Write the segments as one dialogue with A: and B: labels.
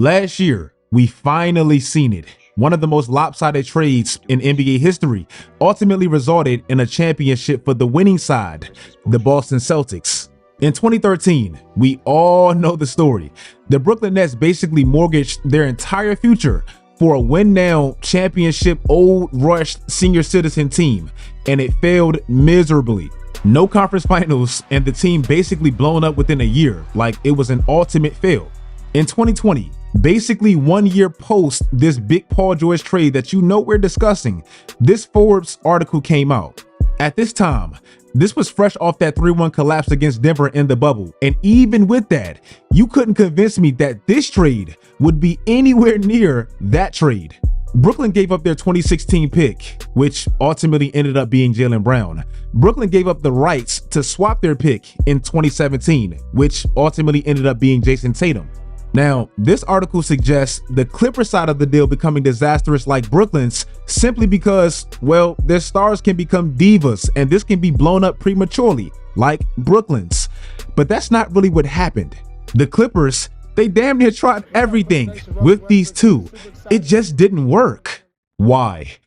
A: Last year, we finally seen it. One of the most lopsided trades in NBA history ultimately resulted in a championship for the winning side, the Boston Celtics. In 2013, we all know the story. The Brooklyn Nets basically mortgaged their entire future for a win-now championship old rushed senior citizen team, and it failed miserably. No conference finals, and the team basically blown up within a year, like it was an ultimate fail. In 2020, basically 1 year post this big Paul George trade that you know we're discussing, this Forbes article came out. At this time, this was fresh off that 3-1 collapse against Denver in the bubble, and even with that, you couldn't convince me that this trade would be anywhere near that trade. Brooklyn gave up their 2016 pick, which ultimately ended up being Jaylen Brown. Brooklyn gave up the rights to swap their pick in 2017, which ultimately ended up being Jason Tatum. Now, this article suggests the Clippers side of the deal becoming disastrous like Brooklyn's simply because, well, their stars can become divas and this can be blown up prematurely like Brooklyn's. But that's not really what happened. The Clippers, they damn near tried everything with these two. It just didn't work. Why?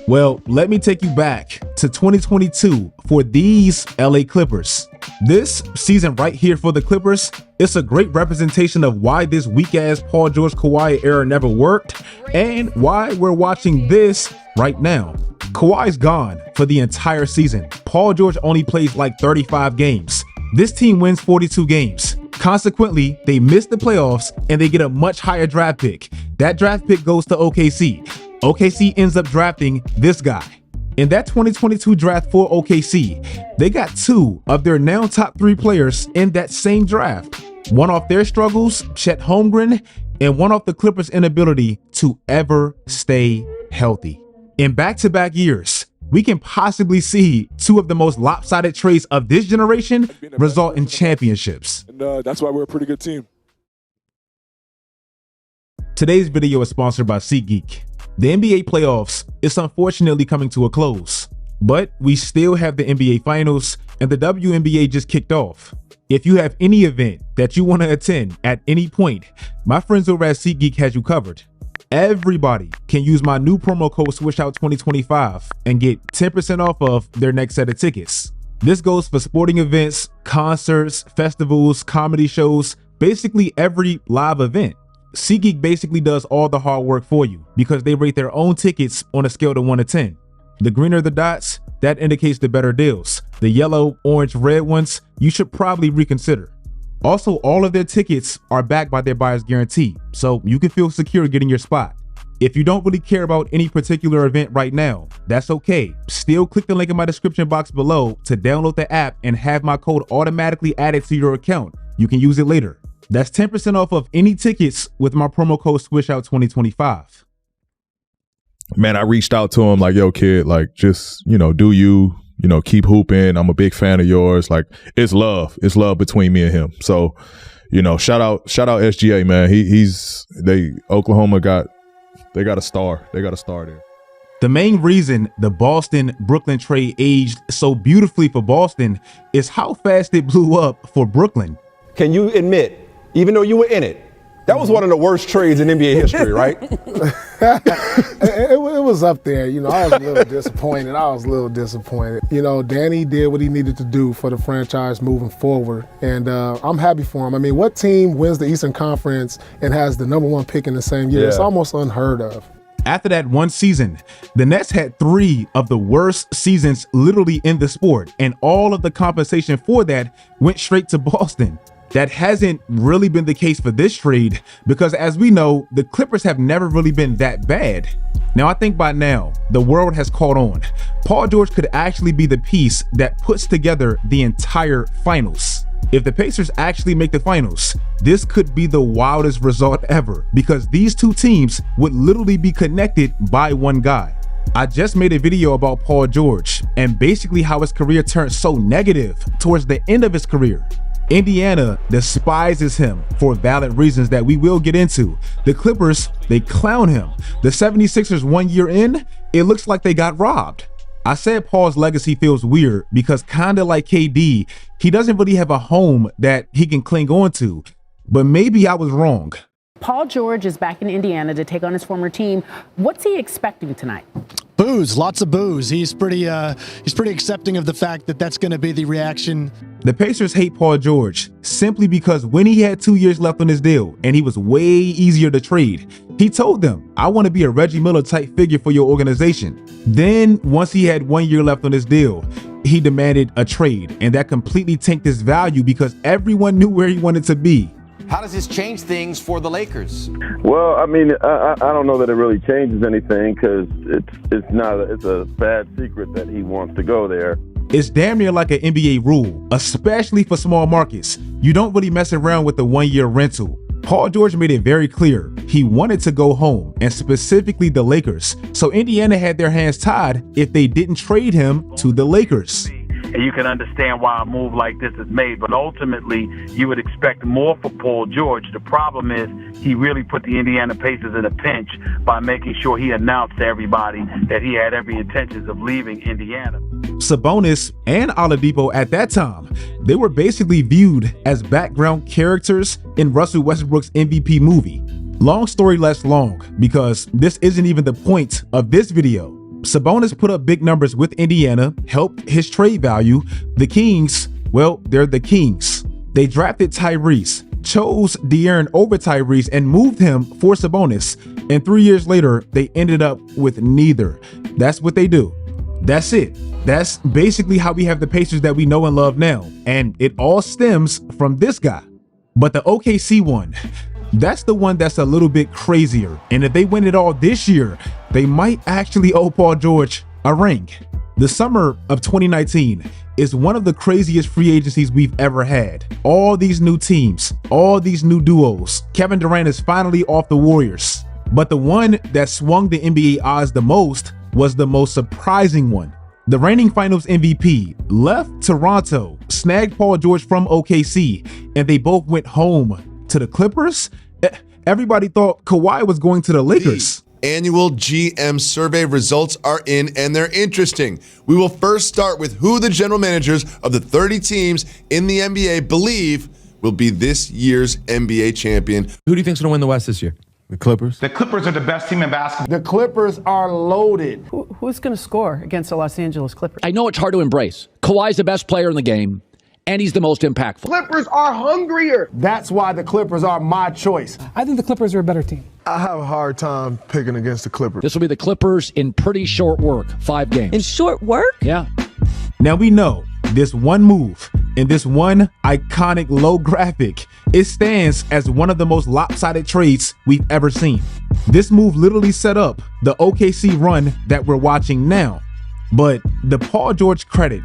A: Well, let me take you back to 2022 for these LA Clippers. This season right here for the Clippers, it's a great representation of why this weak-ass Paul George Kawhi era never worked and why we're watching this right now. Kawhi's gone for the entire season. Paul George only plays like 35 games. This team wins 42 games. Consequently, they miss the playoffs and they get a much higher draft pick. That draft pick goes to OKC. OKC ends up drafting this guy. In that 2022 draft for OKC, they got two of their now top 3 players in that same draft. One off their struggles, Chet Holmgren, and one off the Clippers' inability to ever stay healthy. In back-to-back years, we can possibly see two of the most lopsided trades of this generation result in championships.
B: And that's why we're a pretty good team.
A: Today's video is sponsored by SeatGeek. The NBA playoffs is unfortunately coming to a close, but we still have the NBA Finals and the WNBA just kicked off. If you have any event that you want to attend at any point, my friends over at SeatGeek has you covered. Everybody can use my new promo code Swishout 2025 and get 10% off of their next set of tickets. This goes for sporting events, concerts, festivals, comedy shows, basically every live event. SeatGeek basically does all the hard work for you because they rate their own tickets on a scale of 1 to 10. The greener the dots, that indicates the better deals. The yellow, orange, red ones, you should probably reconsider. Also, all of their tickets are backed by their buyer's guarantee, so you can feel secure getting your spot. If you don't really care about any particular event right now, that's okay. Still click the link in my description box below to download the app and have my code automatically added to your account. You can use it later. That's 10% off of any tickets with my promo code Swishout 2025.
C: Man, I reached out to him like, yo, kid, like, just, do you, keep hooping. I'm a big fan of yours. Like, it's love. It's love between me and him. So, shout out SGA, man. Oklahoma got a star. They got a star there.
A: The main reason the Boston-Brooklyn trade aged so beautifully for Boston is how fast it blew up for Brooklyn.
D: Can you admit, even though you were in it, that was one of the worst trades in NBA history, right?
E: It was up there. I was a little disappointed. Danny did what he needed to do for the franchise moving forward, and I'm happy for him. I mean, what team wins the Eastern Conference and has the #1 pick in the same year? Yeah. It's almost unheard of.
A: After that one season, the Nets had 3 of the worst seasons literally in the sport, and all of the compensation for that went straight to Boston. That hasn't really been the case for this trade because, as we know, the Clippers have never really been that bad. Now, I think by now, the world has caught on. Paul George could actually be the piece that puts together the entire finals. If the Pacers actually make the finals, this could be the wildest result ever because these two teams would literally be connected by one guy. I just made a video about Paul George and basically how his career turned so negative towards the end of his career. Indiana despises him for valid reasons that we will get into. The Clippers, they clown him. The 76ers 1 year in, it looks like they got robbed. I said Paul's legacy feels weird because kinda like KD, he doesn't really have a home that he can cling on to. But maybe I was wrong.
B: Paul George is back in Indiana to take on his former team. What's he expecting tonight?
F: Booze, lots of booze. He's pretty accepting of the fact that that's going to be the reaction.
A: The Pacers hate Paul George simply because when he had 2 years left on his deal and he was way easier to trade, he told them, I want to be a Reggie Miller type figure for your organization. Then once he had 1 year left on his deal, he demanded a trade, and that completely tanked his value because everyone knew where he wanted to be.
G: How does this change things for the Lakers?
H: Well, I mean, I don't know that it really changes anything because it's a bad secret that he wants to go there.
A: It's damn near like an NBA rule, especially for small markets. You don't really mess around with the 1 year rental. Paul George made it very clear he wanted to go home, and specifically the Lakers. So Indiana had their hands tied if they didn't trade him to the Lakers.
I: And you can understand why a move like this is made, but ultimately you would expect more for Paul George. The problem is he really put the Indiana Pacers in a pinch by making sure he announced to everybody that he had every intentions of leaving Indiana.
A: Sabonis and Oladipo at that time, they were basically viewed as background characters in Russell Westbrook's MVP movie. Long story less long, because this isn't even the point of this video. Sabonis put up big numbers with Indiana, helped his trade value. The Kings, well, they're the Kings. They drafted Tyrese, chose De'Aaron over Tyrese, and moved him for Sabonis. And 3 years later, they ended up with neither. That's what they do. That's it. That's basically how we have the Pacers that we know and love now. And it all stems from this guy. But the OKC one, that's the one that's a little bit crazier. And if they win it all this year, they might actually owe Paul George a ring. The summer of 2019 is one of the craziest free agencies we've ever had. All these new teams, all these new duos. Kevin Durant is finally off the Warriors. But the one that swung the NBA odds the most was the most surprising one. The reigning finals MVP left Toronto, snagged Paul George from OKC, and they both went home to the Clippers. Everybody thought Kawhi was going to the Lakers.
J: Annual GM survey results are in, and they're interesting. We will first start with who the general managers of the 30 teams in the NBA believe will be this year's NBA champion.
G: Who do you think's going to win the West this year?
C: The Clippers.
K: The Clippers are the best team in basketball.
E: The Clippers are loaded.
B: Who's going to score against the Los Angeles Clippers?
L: I know it's hard to embrace. Kawhi's the best player in the game, and he's the most impactful.
E: Clippers are hungrier. That's why the Clippers are my choice.
M: I think the Clippers are a better team.
N: I have a hard time picking against the Clippers.
L: This will be the Clippers in pretty short work, 5 games.
B: In short work?
L: Yeah.
A: Now we know this one move and this one iconic low graphic, it stands as one of the most lopsided trades we've ever seen. This move literally set up the OKC run that we're watching now. But the Paul George credit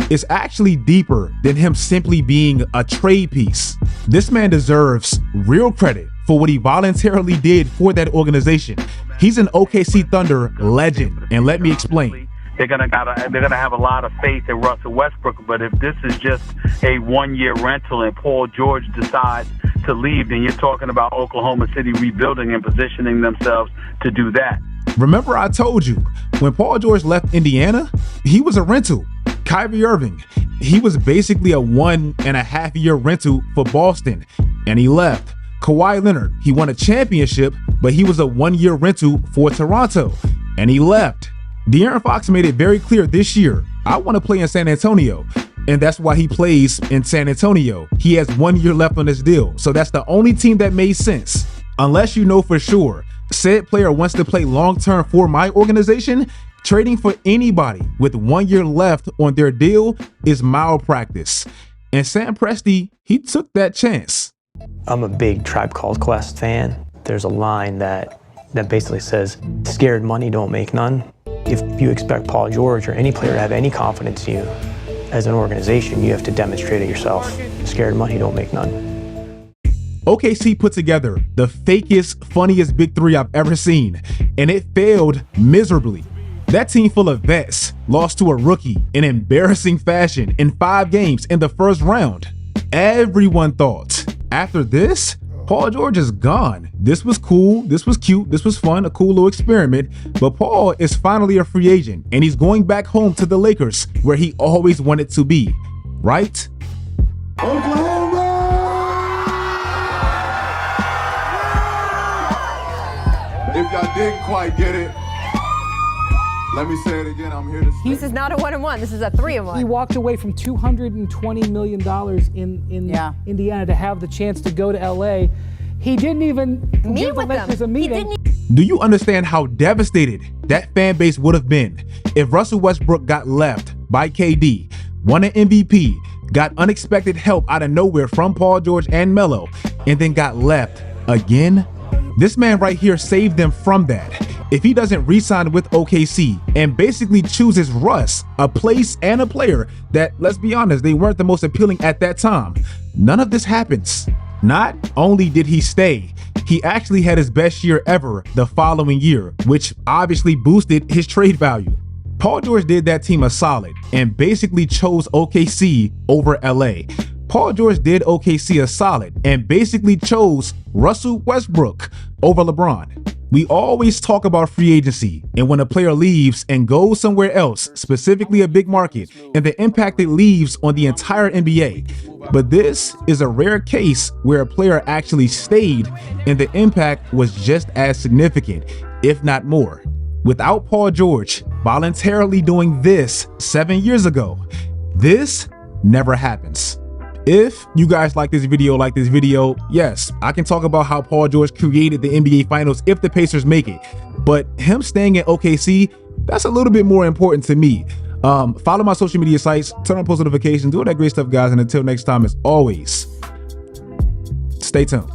A: is actually deeper than him simply being a trade piece. This man deserves real credit for what he voluntarily did for that organization. He's an OKC Thunder legend, and let me explain.
I: They're gonna have a lot of faith in Russell Westbrook, but if this is just a 1 year rental and Paul George decides to leave, then you're talking about Oklahoma City rebuilding and positioning themselves to do that.
A: Remember I told you, when Paul George left Indiana, he was a rental. Kyrie Irving, he was basically a 1.5 year rental for Boston, and he left. Kawhi Leonard, he won a championship, but he was a 1 year rental for Toronto, and he left. De'Aaron Fox made it very clear this year, I want to play in San Antonio, and that's why he plays in San Antonio. He has 1 year left on his deal, so that's the only team that made sense. Unless you know for sure, said player wants to play long-term for my organization, trading for anybody with 1 year left on their deal is malpractice. And Sam Presti, he took that chance.
O: I'm a big Tribe Called Quest fan. There's a line that basically says, scared money don't make none. If you expect Paul George or any player to have any confidence in you as an organization, you have to demonstrate it yourself. Scared money don't make none.
A: OKC put together the fakest, funniest big three I've ever seen, and it failed miserably. That team full of vets lost to a rookie in embarrassing fashion in 5 games in the first round. Everyone thought, after this, Paul George is gone. This was cool, this was cute, this was fun, a cool little experiment, but Paul is finally a free agent, and he's going back home to the Lakers, where he always wanted to be, right?
N: If y'all didn't quite get it, let me say it again. I'm here to stay.
M: This is not a 1-1. This is a 3-1.
P: He walked away from $220 million in Indiana to have the chance to go to LA. He didn't even give the Lakers a meeting.
A: Do you understand how devastated that fan base would have been if Russell Westbrook got left by KD, won an MVP, got unexpected help out of nowhere from Paul George and Melo, and then got left again? This man right here saved them from that. If he doesn't re-sign with OKC and basically chooses Russ, a place and a player that, let's be honest, they weren't the most appealing at that time, none of this happens. Not only did he stay, he actually had his best year ever the following year, which obviously boosted his trade value. Paul George did that team a solid and basically chose OKC over LA. Paul George did OKC a solid and basically chose Russell Westbrook over LeBron. We always talk about free agency and when a player leaves and goes somewhere else, specifically a big market, and the impact it leaves on the entire NBA. But this is a rare case where a player actually stayed and the impact was just as significant, if not more. Without Paul George voluntarily doing this 7 years ago, this never happens. If you guys like this video, yes, I can talk about how Paul George created the NBA Finals if the Pacers make it. But him staying at OKC, that's a little bit more important to me. Follow my social media sites, turn on post notifications, do all that great stuff, guys. And until next time, as always, stay tuned.